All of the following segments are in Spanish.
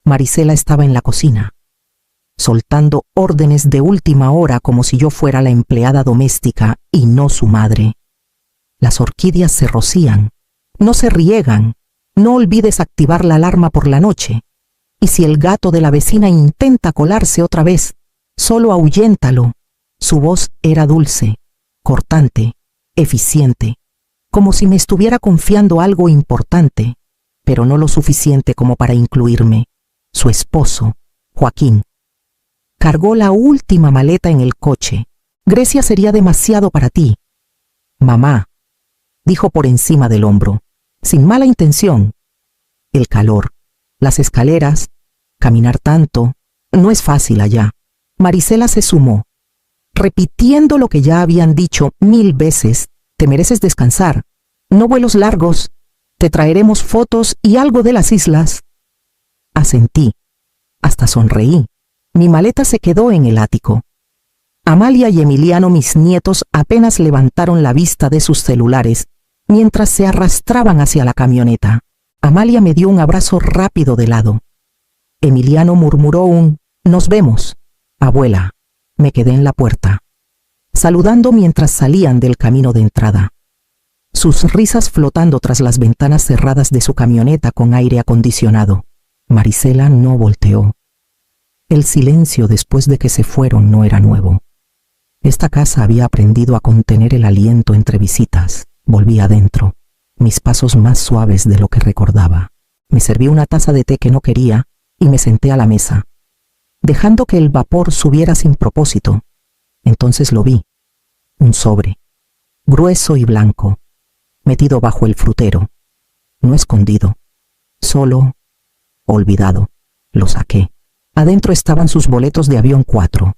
Marisela estaba en la cocina, soltando órdenes de última hora como si yo fuera la empleada doméstica y no su madre. Las orquídeas se rocían, no se riegan, no olvides activar la alarma por la noche, y si el gato de la vecina intenta colarse otra vez, solo ahuyéntalo. Su voz era dulce, cortante, eficiente, como si me estuviera confiando algo importante, pero no lo suficiente como para incluirme. Su esposo, Joaquín. Cargó la última maleta en el coche. Grecia sería demasiado para ti. Mamá, dijo por encima del hombro, sin mala intención. El calor, las escaleras, caminar tanto, no es fácil allá. Marisela se sumó, repitiendo lo que ya habían dicho 1000 veces. Te mereces descansar, no vuelos largos, te traeremos fotos y algo de las islas. Asentí, hasta sonreí. Mi maleta se quedó en el ático. Amalia y Emiliano, mis nietos, apenas levantaron la vista de sus celulares mientras se arrastraban hacia la camioneta. Amalia me dio un abrazo rápido de lado. Emiliano murmuró un «Nos vemos, abuela». Me quedé en la puerta, saludando mientras salían del camino de entrada. Sus risas flotando tras las ventanas cerradas de su camioneta con aire acondicionado. Marisela no volteó. El silencio después de que se fueron no era nuevo. Esta casa había aprendido a contener el aliento entre visitas. Volví adentro, mis pasos más suaves de lo que recordaba. Me serví una taza de té que no quería y me senté a la mesa, dejando que el vapor subiera sin propósito. Entonces lo vi, un sobre, grueso y blanco, metido bajo el frutero, no escondido, solo, olvidado. Lo saqué. Adentro estaban sus boletos de avión 4,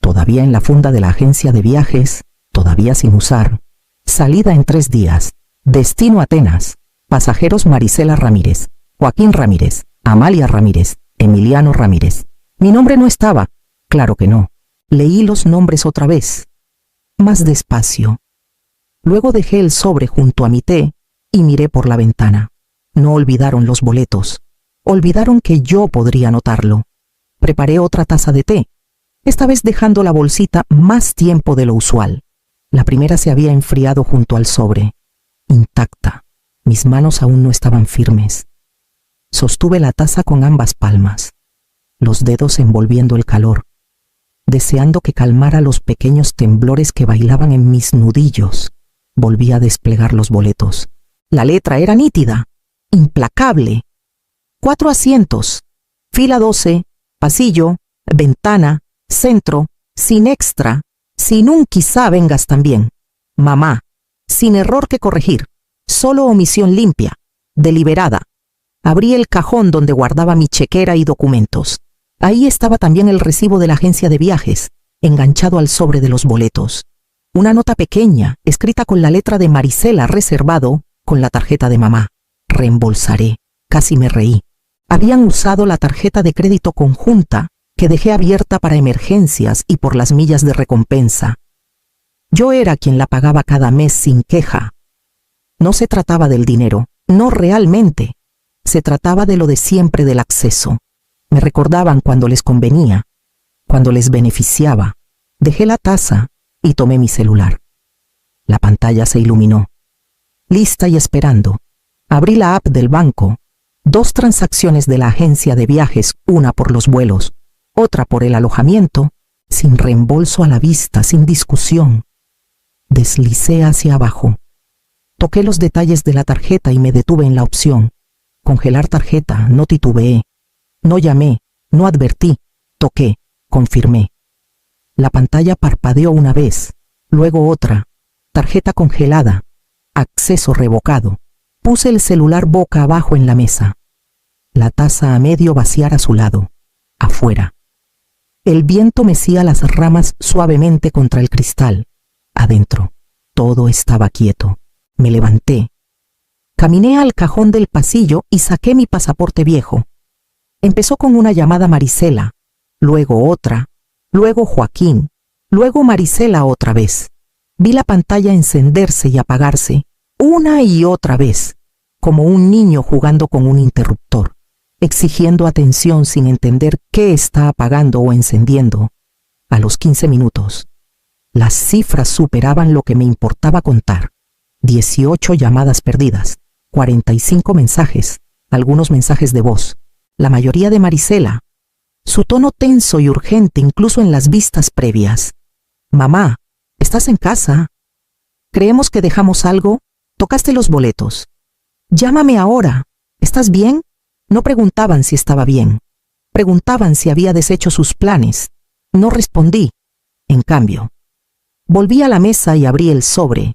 todavía en la funda de la agencia de viajes, todavía sin usar. Salida en 3 días, destino Atenas, pasajeros Marisela Ramírez, Joaquín Ramírez, Amalia Ramírez, Emiliano Ramírez. Mi nombre no estaba, claro que no. Leí los nombres otra vez, más despacio. Luego dejé el sobre junto a mi té y miré por la ventana. No olvidaron los boletos, olvidaron que yo podría notarlo. Preparé otra taza de té, esta vez dejando la bolsita más tiempo de lo usual. La primera se había enfriado junto al sobre, intacta. Mis manos aún no estaban firmes. Sostuve la taza con ambas palmas, los dedos envolviendo el calor, deseando que calmara los pequeños temblores que bailaban en mis nudillos. Volví a desplegar los boletos. La letra era nítida, implacable. 4 asientos, fila 12, pasillo, ventana, centro, sin extra, sin un quizá vengas también. Mamá, sin error que corregir, solo omisión limpia, deliberada. Abrí el cajón donde guardaba mi chequera y documentos. Ahí estaba también el recibo de la agencia de viajes, enganchado al sobre de los boletos. Una nota pequeña, escrita con la letra de Marisela, reservado, con la tarjeta de mamá. Reembolsaré. Casi me reí. Habían usado la tarjeta de crédito conjunta que dejé abierta para emergencias y por las millas de recompensa. Yo era quien la pagaba cada mes sin queja. No se trataba del dinero, no realmente. Se trataba de lo de siempre del acceso. Me recordaban cuando les convenía, cuando les beneficiaba. Dejé la taza y tomé mi celular. La pantalla se iluminó. Lista y esperando. Abrí la app del banco. 2 transacciones de la agencia de viajes, una por los vuelos, otra por el alojamiento, sin reembolso a la vista, sin discusión. Deslicé hacia abajo. Toqué los detalles de la tarjeta y me detuve en la opción. Congelar tarjeta, no titubeé. No llamé, no advertí. Toqué, confirmé. La pantalla parpadeó una vez, luego otra. Tarjeta congelada. Acceso revocado. Puse el celular boca abajo en la mesa. La taza a medio vaciar a su lado. Afuera. El viento mecía las ramas suavemente contra el cristal. Adentro, todo estaba quieto. Me levanté. Caminé al cajón del pasillo y saqué mi pasaporte viejo. Empezó con una llamada a Marisela, luego otra, luego Joaquín, luego Marisela otra vez. Vi la pantalla encenderse y apagarse, una y otra vez, como un niño jugando con un interruptor. exigiendo atención sin entender qué está apagando o encendiendo. A los 15 minutos, las cifras superaban lo que me importaba contar. 18 llamadas perdidas, 45 mensajes, algunos mensajes de voz, la mayoría de Marisela. Su tono tenso y urgente incluso en las vistas previas. Mamá, ¿estás en casa? Creemos que dejamos algo. Tocaste los boletos. Llámame ahora. ¿Estás bien? No preguntaban si estaba bien. Preguntaban si había deshecho sus planes. No respondí. En cambio, volví a la mesa y abrí el sobre.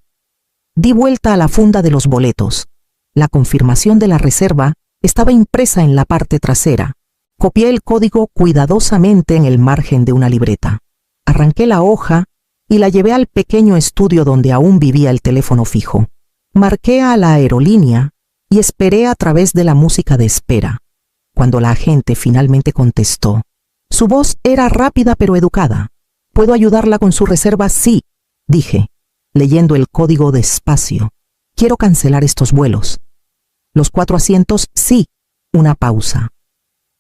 Di vuelta a la funda de los boletos. La confirmación de la reserva estaba impresa en la parte trasera. Copié el código cuidadosamente en el margen de una libreta. Arranqué la hoja y la llevé al pequeño estudio donde aún vivía el teléfono fijo. Marqué a la aerolínea y esperé a través de la música de espera. Cuando la agente finalmente contestó, su voz era rápida pero educada. ¿Puedo ayudarla con su reserva? Sí, dije, leyendo el código despacio. Quiero cancelar estos vuelos. Los 4 asientos, sí. Una pausa.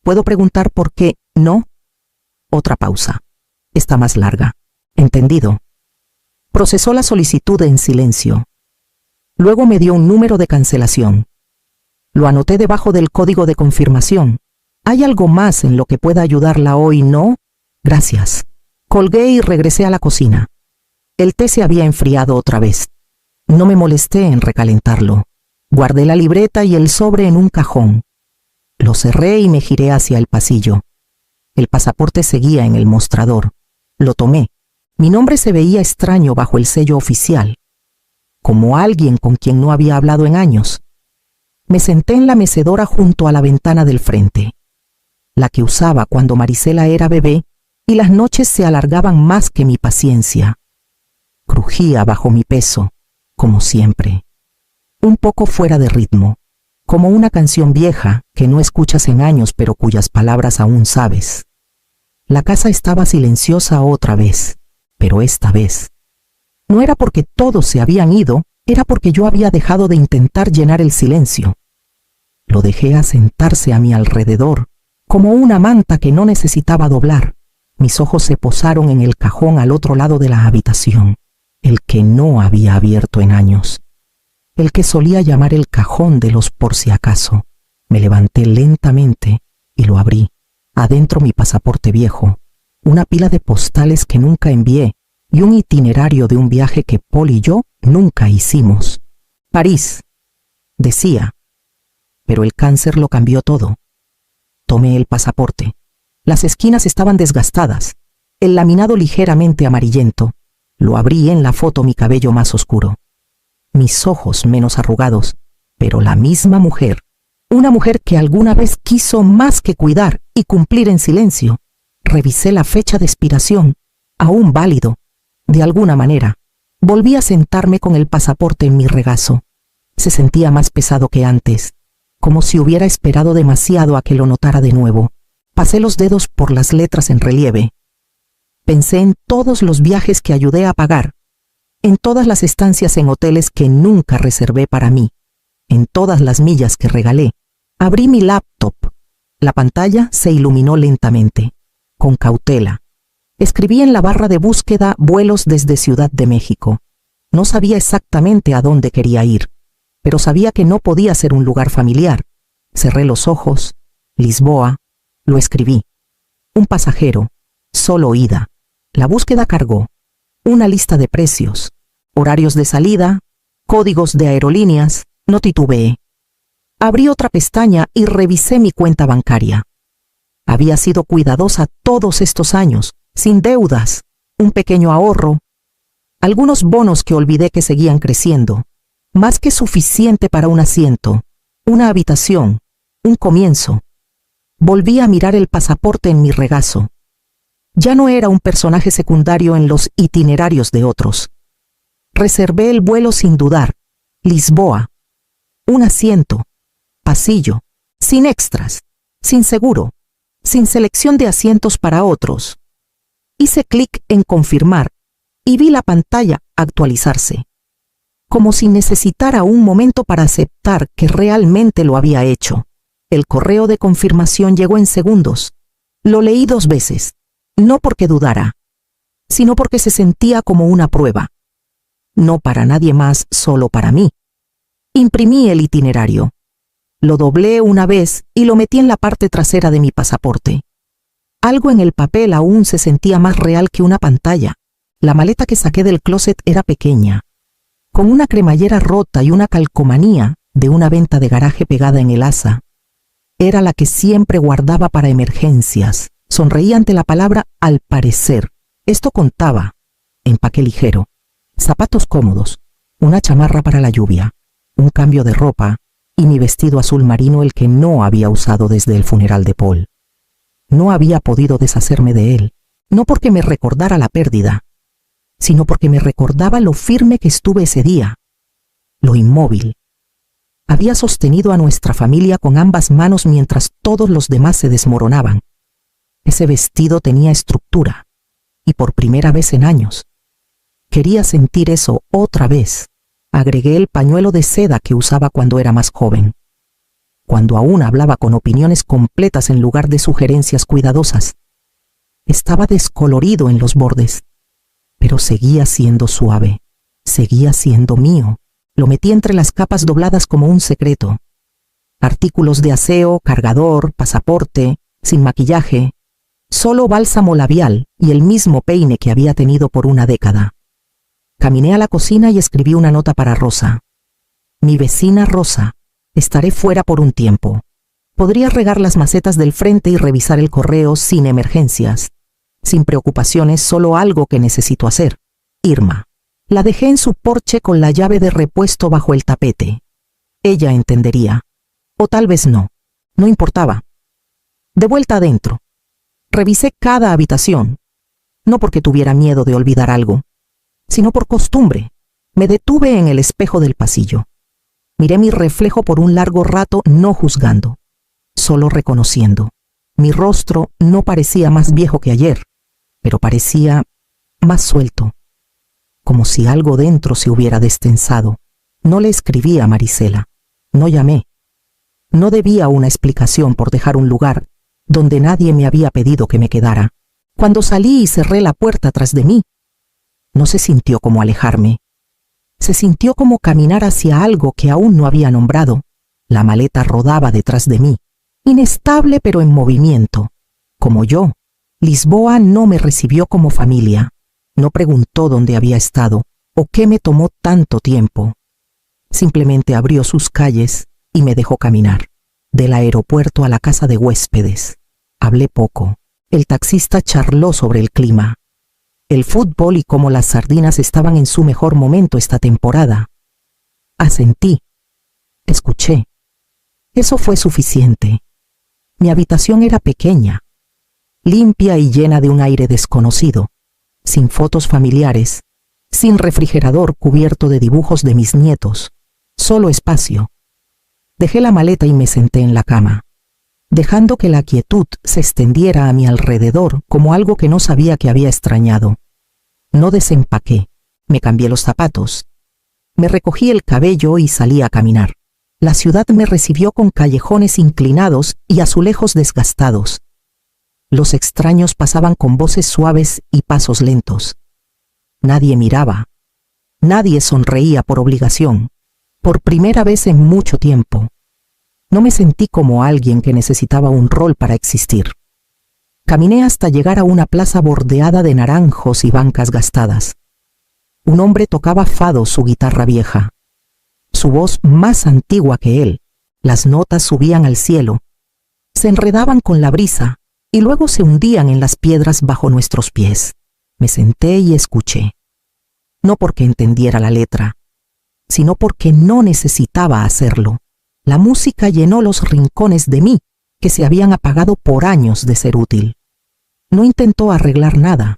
¿Puedo preguntar por qué no? Otra pausa. Está más larga. Entendido. Procesó la solicitud en silencio. Luego me dio un número de cancelación. Lo anoté debajo del código de confirmación. ¿Hay algo más en lo que pueda ayudarla hoy, no? Gracias. Colgué y regresé a la cocina. El té se había enfriado otra vez. No me molesté en recalentarlo. Guardé la libreta y el sobre en un cajón. Lo cerré y me giré hacia el pasillo. El pasaporte seguía en el mostrador. Lo tomé. Mi nombre se veía extraño bajo el sello oficial, como alguien con quien no había hablado en años. Me senté en la mecedora junto a la ventana del frente, la que usaba cuando Marisela era bebé y las noches se alargaban más que mi paciencia. Crujía bajo mi peso, como siempre, un poco fuera de ritmo, como una canción vieja que no escuchas en años pero cuyas palabras aún sabes. La casa estaba silenciosa otra vez, pero esta vez no era porque todos se habían ido, era porque yo había dejado de intentar llenar el silencio. Lo dejé asentarse a mi alrededor, como una manta que no necesitaba doblar. Mis ojos se posaron en el cajón al otro lado de la habitación, el que no había abierto en años, el que solía llamar el cajón de los por si acaso. Me levanté lentamente y lo abrí. Adentro mi pasaporte viejo, una pila de postales que nunca envié y un itinerario de un viaje que Paul y yo nunca hicimos. París, decía, pero el cáncer lo cambió todo. Tomé el pasaporte. Las esquinas estaban desgastadas, el laminado ligeramente amarillento. Lo abrí en la foto, mi cabello más oscuro, mis ojos menos arrugados, pero la misma mujer, una mujer que alguna vez quiso más que cuidar y cumplir en silencio. Revisé la fecha de expiración, aún válido. De alguna manera, volví a sentarme con el pasaporte en mi regazo. Se sentía más pesado que antes, como si hubiera esperado demasiado a que lo notara de nuevo. Pasé los dedos por las letras en relieve. Pensé en todos los viajes que ayudé a pagar, en todas las estancias en hoteles que nunca reservé para mí, en todas las millas que regalé. Abrí mi laptop. La pantalla se iluminó lentamente. Con cautela, escribí en la barra de búsqueda vuelos desde Ciudad de México. No sabía exactamente a dónde quería ir, pero sabía que no podía ser un lugar familiar. Cerré los ojos. Lisboa. Lo escribí. Un pasajero. Solo ida. La búsqueda cargó. Una lista de precios, horarios de salida, códigos de aerolíneas. No titubeé. Abrí otra pestaña y revisé mi cuenta bancaria. Había sido cuidadosa todos estos años, sin deudas, un pequeño ahorro, algunos bonos que olvidé que seguían creciendo, más que suficiente para un asiento, una habitación, un comienzo. Volví a mirar el pasaporte en mi regazo. Ya no era un personaje secundario en los itinerarios de otros. Reservé el vuelo sin dudar. Lisboa. Un asiento. Pasillo. Sin extras. Sin seguro. Sin selección de asientos para otros. Hice clic en confirmar y vi la pantalla actualizarse, como si necesitara un momento para aceptar que realmente lo había hecho. El correo de confirmación llegó en segundos. Lo leí 2 veces, no porque dudara, sino porque se sentía como una prueba. No para nadie más, solo para mí. Imprimí el itinerario. Lo doblé una vez y lo metí en la parte trasera de mi pasaporte. Algo en el papel aún se sentía más real que una pantalla. La maleta que saqué del closet era pequeña, con una cremallera rota y una calcomanía de una venta de garaje pegada en el asa. Era la que siempre guardaba para emergencias. Sonreí ante la palabra al parecer. Esto contaba. Empaque ligero, zapatos cómodos, una chamarra para la lluvia, un cambio de ropa y mi vestido azul marino, el que no había usado desde el funeral de Paul. No había podido deshacerme de él, no porque me recordara la pérdida, sino porque me recordaba lo firme que estuve ese día, lo inmóvil. Había sostenido a nuestra familia con ambas manos mientras todos los demás se desmoronaban. Ese vestido tenía estructura, y por primera vez en años. Quería sentir eso otra vez. Agregué el pañuelo de seda que usaba cuando era más joven, cuando aún hablaba con opiniones completas en lugar de sugerencias cuidadosas. Estaba descolorido en los bordes, pero seguía siendo suave, seguía siendo mío. Lo metí entre las capas dobladas como un secreto. Artículos de aseo, cargador, pasaporte, sin maquillaje, solo bálsamo labial y el mismo peine que había tenido por una década. Caminé a la cocina y escribí una nota para Rosa. Mi vecina Rosa, estaré fuera por un tiempo. Podría regar las macetas del frente y revisar el correo sin emergencias, sin preocupaciones, solo algo que necesito hacer. Irma. La dejé en su porche con la llave de repuesto bajo el tapete. Ella entendería. O tal vez no. No importaba. De vuelta adentro. Revisé cada habitación. No porque tuviera miedo de olvidar algo, sino por costumbre. Me detuve en el espejo del pasillo. Miré mi reflejo por un largo rato, no juzgando, solo reconociendo. Mi rostro no parecía más viejo que ayer, pero parecía más suelto, como si algo dentro se hubiera destensado. No le escribí a Marisela, no llamé. No debía una explicación por dejar un lugar donde nadie me había pedido que me quedara. Cuando salí y cerré la puerta tras de mí, no se sintió como alejarme. Se sintió como caminar hacia algo que aún no había nombrado. La maleta rodaba detrás de mí, inestable pero en movimiento. Como yo, Lisboa no me recibió como familia. No preguntó dónde había estado o qué me tomó tanto tiempo. Simplemente abrió sus calles y me dejó caminar. Del aeropuerto a la casa de huéspedes. Hablé poco. El taxista charló sobre el clima, el fútbol y cómo las sardinas estaban en su mejor momento esta temporada. Asentí. Escuché. Eso fue suficiente. Mi habitación era pequeña, limpia y llena de un aire desconocido, sin fotos familiares, sin refrigerador cubierto de dibujos de mis nietos, solo espacio. Dejé la maleta y me senté en la cama, dejando que la quietud se extendiera a mi alrededor como algo que no sabía que había extrañado. No desempaqué, me cambié los zapatos, me recogí el cabello y salí a caminar. La ciudad me recibió con callejones inclinados y azulejos desgastados. Los extraños pasaban con voces suaves y pasos lentos. Nadie miraba, nadie sonreía por obligación. Por primera vez en mucho tiempo, no me sentí como alguien que necesitaba un rol para existir. Caminé hasta llegar a una plaza bordeada de naranjos y bancas gastadas. Un hombre tocaba fado su guitarra vieja. Su voz más antigua que él. Las notas subían al cielo, se enredaban con la brisa y luego se hundían en las piedras bajo nuestros pies. Me senté y escuché. No porque entendiera la letra, sino porque no necesitaba hacerlo. La música llenó los rincones de mí, que se habían apagado por años de ser útil. No intentó arreglar nada,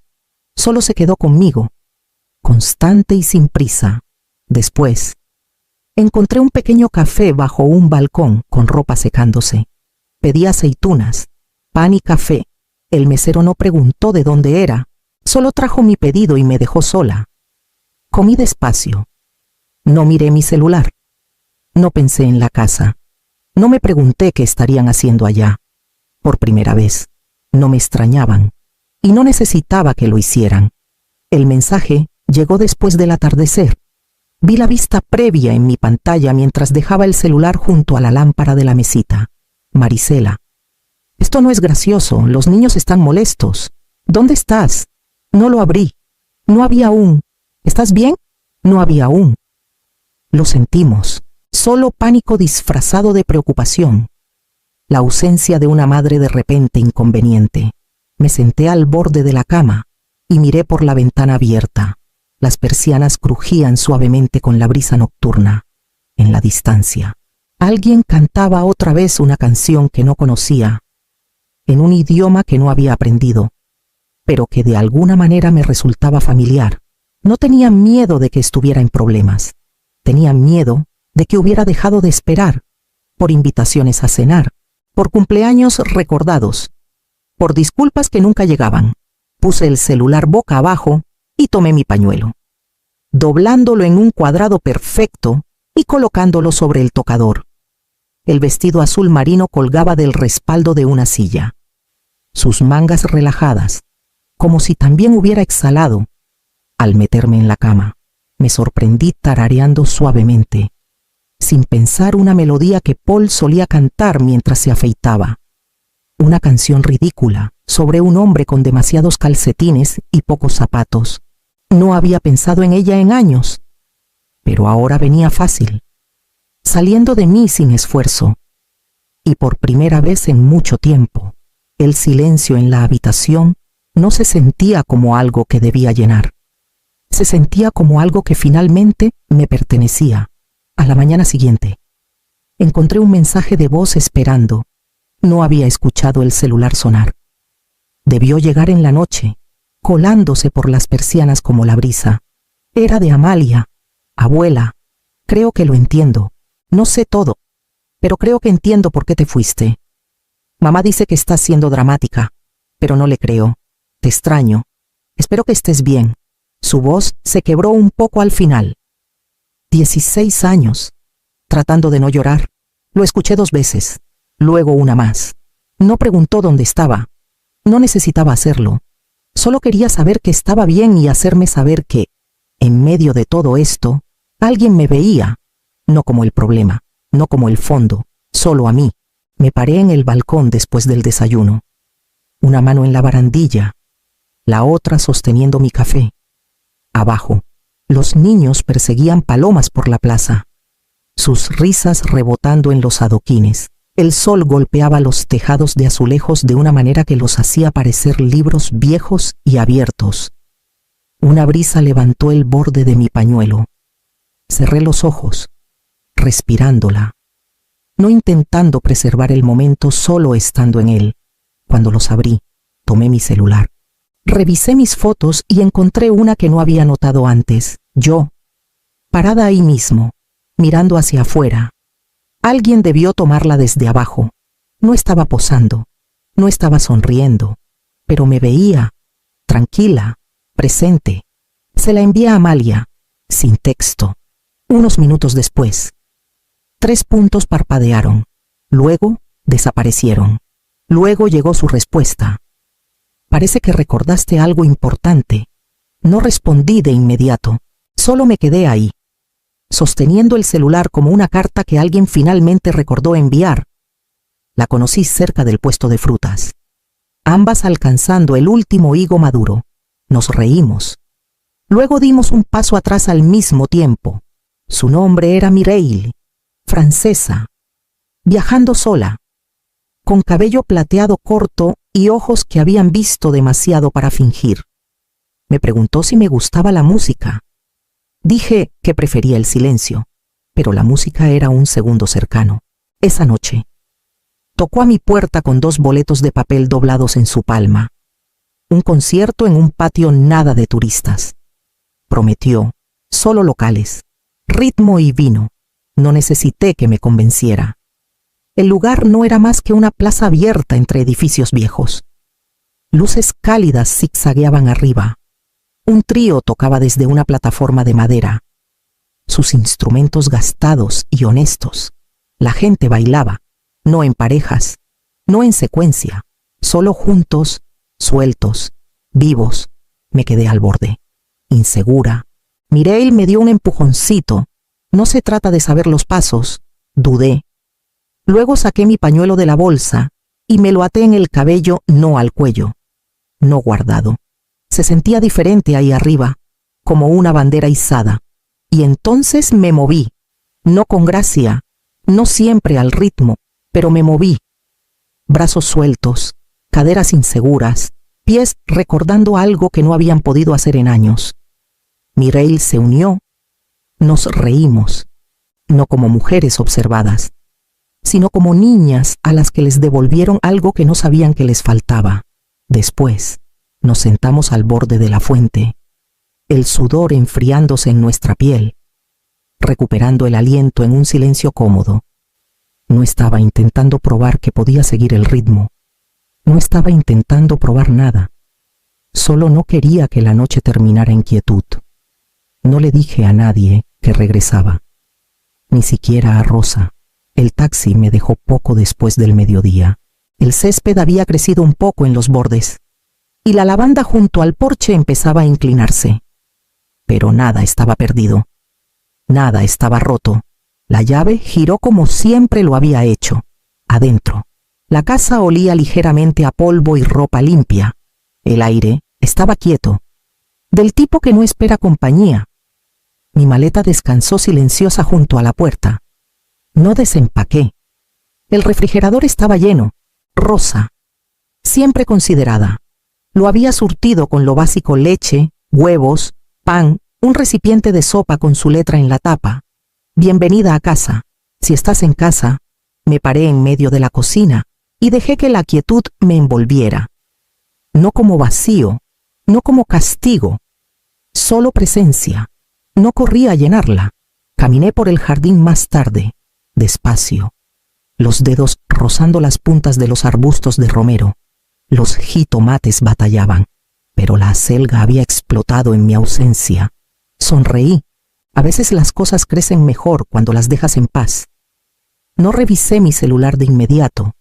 solo se quedó conmigo, constante y sin prisa. Después, encontré un pequeño café bajo un balcón con ropa secándose. Pedí aceitunas, pan y café. El mesero no preguntó de dónde era, solo trajo mi pedido y me dejó sola. Comí despacio. No miré mi celular. No pensé en la casa. No me pregunté qué estarían haciendo allá. Por primera vez, no me extrañaban y no necesitaba que lo hicieran. El mensaje llegó después del atardecer. Vi la vista previa en mi pantalla mientras dejaba el celular junto a la lámpara de la mesita. Marisela. Esto no es gracioso, los niños están molestos. ¿Dónde estás? No lo abrí. No había aún. ¿Estás bien? No había aún. Lo sentimos. Solo pánico disfrazado de preocupación. La ausencia de una madre de repente inconveniente. Me senté al borde de la cama y miré por la ventana abierta. Las persianas crujían suavemente con la brisa nocturna. En la distancia, alguien cantaba otra vez una canción que no conocía, en un idioma que no había aprendido, pero que de alguna manera me resultaba familiar. No tenía miedo de que estuviera en problemas. Tenía miedo de que hubiera dejado de esperar, por invitaciones a cenar, por cumpleaños recordados, por disculpas que nunca llegaban. Puse el celular boca abajo y tomé mi pañuelo, doblándolo en un cuadrado perfecto y colocándolo sobre el tocador. El vestido azul marino colgaba del respaldo de una silla. Sus mangas relajadas, como si también hubiera exhalado. Al meterme en la cama, me sorprendí tarareando suavemente, sin pensar, una melodía que Paul solía cantar mientras se afeitaba. Una canción ridícula sobre un hombre con demasiados calcetines y pocos zapatos. No había pensado en ella en años, pero ahora venía fácil, saliendo de mí sin esfuerzo. Y por primera vez en mucho tiempo, el silencio en la habitación no se sentía como algo que debía llenar. Se sentía como algo que finalmente me pertenecía. A la mañana siguiente, encontré un mensaje de voz esperando. No había escuchado el celular sonar. Debió llegar en la noche, colándose por las persianas como la brisa. Era de Amalia. Abuela, creo que lo entiendo. No sé todo, pero creo que entiendo por qué te fuiste. Mamá dice que estás siendo dramática, pero no le creo. Te extraño. Espero que estés bien. Su voz se quebró un poco al final. 16 años, tratando de no llorar. Lo escuché 2 veces, luego una más. No preguntó dónde estaba. No necesitaba hacerlo. Solo quería saber que estaba bien y hacerme saber que, en medio de todo esto, alguien me veía, no como el problema, no como el fondo, solo a mí. Me paré en el balcón después del desayuno. Una mano en la barandilla, la otra sosteniendo mi café. Abajo, los niños perseguían palomas por la plaza, sus risas rebotando en los adoquines. El sol golpeaba los tejados de azulejos de una manera que los hacía parecer libros viejos y abiertos. Una brisa levantó el borde de mi pañuelo. Cerré los ojos, respirándola, no intentando preservar el momento, solo estando en él. Cuando los abrí, tomé mi celular. Revisé mis fotos y encontré una que no había notado antes. Yo, parada ahí mismo, mirando hacia afuera. Alguien debió tomarla desde abajo. No estaba posando, no estaba sonriendo, pero me veía, tranquila, presente. Se la envié a Amalia, sin texto. Unos minutos después, 3 puntos parpadearon, luego desaparecieron. Luego llegó su respuesta. Parece que recordaste algo importante. No respondí de inmediato, solo me quedé ahí, sosteniendo el celular como una carta que alguien finalmente recordó enviar. La conocí cerca del puesto de frutas, ambas alcanzando el último higo maduro. Nos reímos. Luego dimos un paso atrás al mismo tiempo. Su nombre era Mireille, francesa, viajando sola, con cabello plateado corto y ojos que habían visto demasiado para fingir. Me preguntó si me gustaba la música. Dije que prefería el silencio, pero la música era un segundo cercano. Esa noche, tocó a mi puerta con 2 boletos de papel doblados en su palma. Un concierto en un patio nada de turistas. Prometió, solo locales, ritmo y vino. No necesité que me convenciera. El lugar no era más que una plaza abierta entre edificios viejos. Luces cálidas zigzagueaban arriba. Un trío tocaba desde una plataforma de madera. Sus instrumentos gastados y honestos. La gente bailaba, no en parejas, no en secuencia, solo juntos, sueltos, vivos. Me quedé al borde, insegura. Mireille me dio un empujoncito. No se trata de saber los pasos, dudé. Luego saqué mi pañuelo de la bolsa y me lo até en el cabello, no al cuello, no guardado. Se sentía diferente ahí arriba, como una bandera izada. Y entonces me moví, no con gracia, no siempre al ritmo, pero me moví. Brazos sueltos, caderas inseguras, pies recordando algo que no habían podido hacer en años. Mireille se unió. Nos reímos, no como mujeres observadas, sino como niñas a las que les devolvieron algo que no sabían que les faltaba. Después, nos sentamos al borde de la fuente, el sudor enfriándose en nuestra piel, recuperando el aliento en un silencio cómodo. No estaba intentando probar que podía seguir el ritmo. No estaba intentando probar nada. Solo no quería que la noche terminara en quietud. No le dije a nadie que regresaba, ni siquiera a Rosa. El taxi me dejó poco después del mediodía. El césped había crecido un poco en los bordes, y la lavanda junto al porche empezaba a inclinarse. Pero nada estaba perdido. Nada estaba roto. La llave giró como siempre lo había hecho, adentro. La casa olía ligeramente a polvo y ropa limpia. El aire estaba quieto, del tipo que no espera compañía. Mi maleta descansó silenciosa junto a la puerta. No desempaqué. El refrigerador estaba lleno. Rosa, siempre considerada, lo había surtido con lo básico: leche, huevos, pan, un recipiente de sopa con su letra en la tapa. Bienvenida a casa. Si estás en casa. Me paré en medio de la cocina y dejé que la quietud me envolviera. No como vacío, no como castigo, solo presencia. No corrí a llenarla. Caminé por el jardín más tarde, despacio, los dedos rozando las puntas de los arbustos de romero. Los jitomates batallaban, pero la acelga había explotado en mi ausencia. Sonreí. A veces las cosas crecen mejor cuando las dejas en paz. No revisé mi celular de inmediato.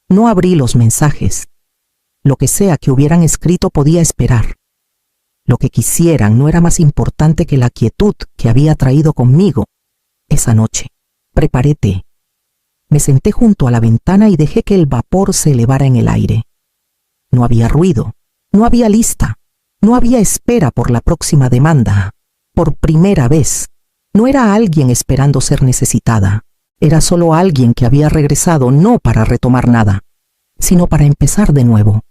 No abrí los mensajes. Lo que sea que hubieran escrito podía esperar. Lo que quisieran no era más importante que la quietud que había traído conmigo. Esa noche, preparé té. Me senté junto a la ventana y dejé que el vapor se elevara en el aire. No había ruido, no había lista, no había espera por la próxima demanda. Por primera vez, no era alguien esperando ser necesitada. Era solo alguien que había regresado no para retomar nada, sino para empezar de nuevo.